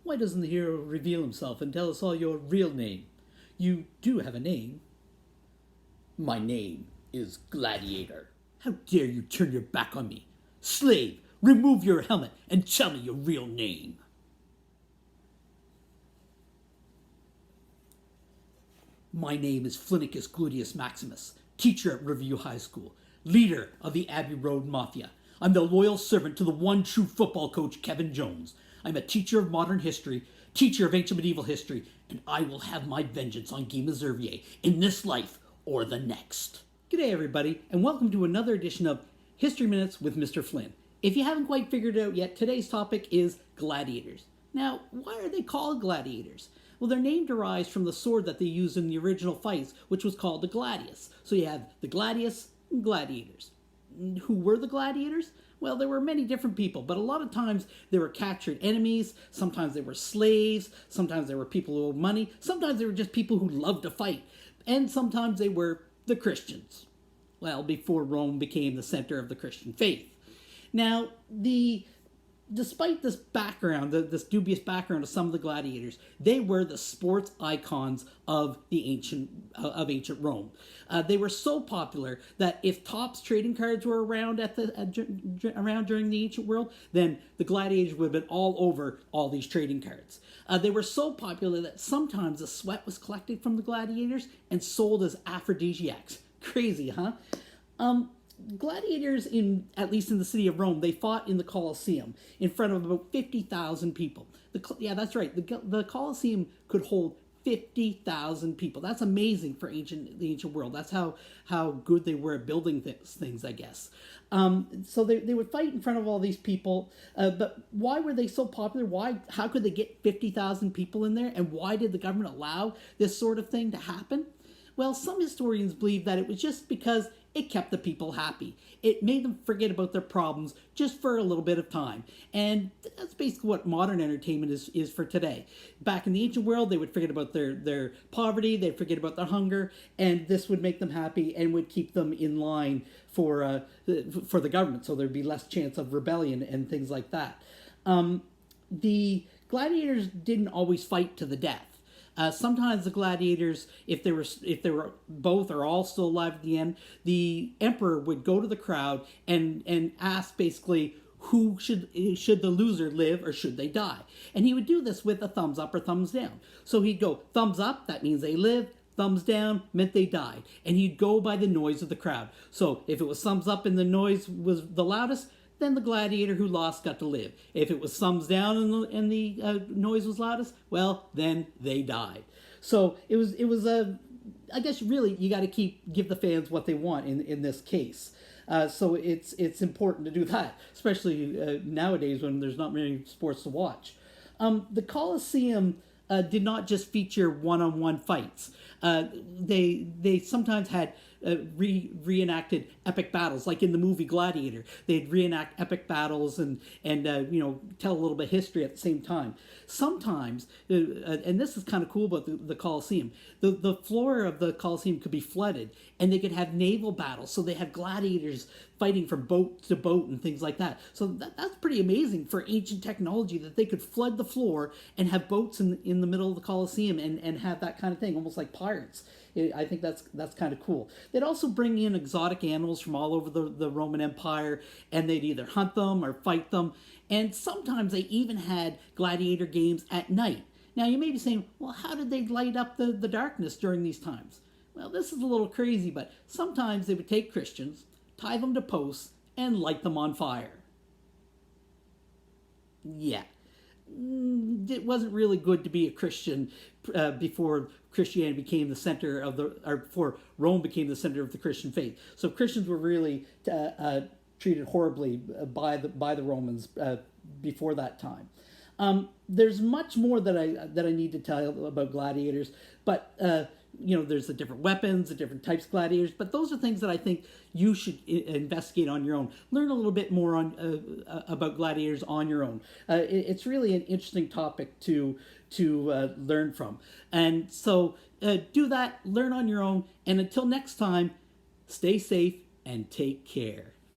Why doesn't the hero reveal himself and tell us all your real name? You do have a name. My name is Gladiator. How dare you turn your back on me? Slave, remove your helmet and tell me your real name. My name is Flinnicus Gluteus Maximus, teacher at Riverview High School, leader of the Abbey Road Mafia. I'm the loyal servant to the one true football coach, Kevin Jones. I'm a teacher of modern history, teacher of ancient medieval history, and I will have my vengeance on Guy Meservier in this life or the next. G'day everybody, and welcome to another edition of History Minutes with Mr. Flynn. If you haven't quite figured it out yet, today's topic is gladiators. Now, why are they called gladiators? Well, their name derives from the sword that they used in the original fights, which was called the gladius. So you have the gladius and gladiators. Who were the gladiators? Well, there were many different people, but a lot of times they were captured enemies, sometimes they were slaves, sometimes they were people who owed money, sometimes they were just people who loved to fight, and sometimes they were the Christians. Well, before Rome became the center of the Christian faith. Now, despite this background, this dubious background of some of the gladiators, they were the sports icons of the ancient Rome. They were so popular that if Topps trading cards were around around during the ancient world, then the gladiators would have been all over all these trading cards. They were so popular that sometimes the sweat was collected from the gladiators and sold as aphrodisiacs. Crazy, huh? Gladiators, at least in the city of Rome, they fought in the Colosseum in front of about 50,000 people. Yeah, that's right. The Colosseum could hold 50,000 people. That's amazing for the ancient world. That's how good they were at building things, I guess. So they would fight in front of all these people. But why were they so popular? How could they get 50,000 people in there? And why did the government allow this sort of thing to happen? Well, some historians believe that it was just because it kept the people happy. It made them forget about their problems just for a little bit of time. And that's basically what modern entertainment is for today. Back in the ancient world, they would forget about their poverty, they'd forget about their hunger, and this would make them happy and would keep them in line for the government, so there'd be less chance of rebellion and things like that. The gladiators didn't always fight to the death. Sometimes the gladiators, if they were both or all still alive at the end, the emperor would go to the crowd and ask basically who should the loser live or should they die, and he would do this with a thumbs up or thumbs down. So he'd go thumbs up, that means they live. Thumbs down meant they died, and he'd go by the noise of the crowd. So if it was thumbs up and the noise was the loudest, then the gladiator who lost got to live. If it was thumbs down and the noise was loudest, well, then they died. So it was I guess really you got to give the fans what they want in this case. So it's important to do that, especially nowadays when there's not many sports to watch. The Colosseum did not just feature one-on-one fights. They sometimes had reenacted epic battles, like in the movie Gladiator. They'd reenact epic battles and tell a little bit of history at the same time. Sometimes, and this is kind of cool about the Colosseum, the floor of the Colosseum could be flooded, and they could have naval battles. So they had gladiators fighting from boat to boat and things like that. So that's pretty amazing for ancient technology, that they could flood the floor and have boats in the middle of the Colosseum and have that kind of thing, almost like pirates. I think that's kind of cool. They'd also bring in exotic animals from all over the Roman Empire, and they'd either hunt them or fight them. And sometimes they even had gladiator games at night. Now you may be saying, well, how did they light up the darkness during these times? Well, this is a little crazy, but sometimes they would take Christians, tie them to posts, and light them on fire. Yeah. It wasn't really good to be a Christian before Christianity became the center of before Rome became the center of the Christian faith. So Christians were really treated horribly by the Romans before that time. There's much more that I need to tell you about gladiators, but there's the different weapons, the different types of gladiators, but those are things that I think you should investigate on your own. Learn a little bit more about gladiators on your own. It's really an interesting topic to learn from. And so do that, learn on your own, and until next time, stay safe and take care.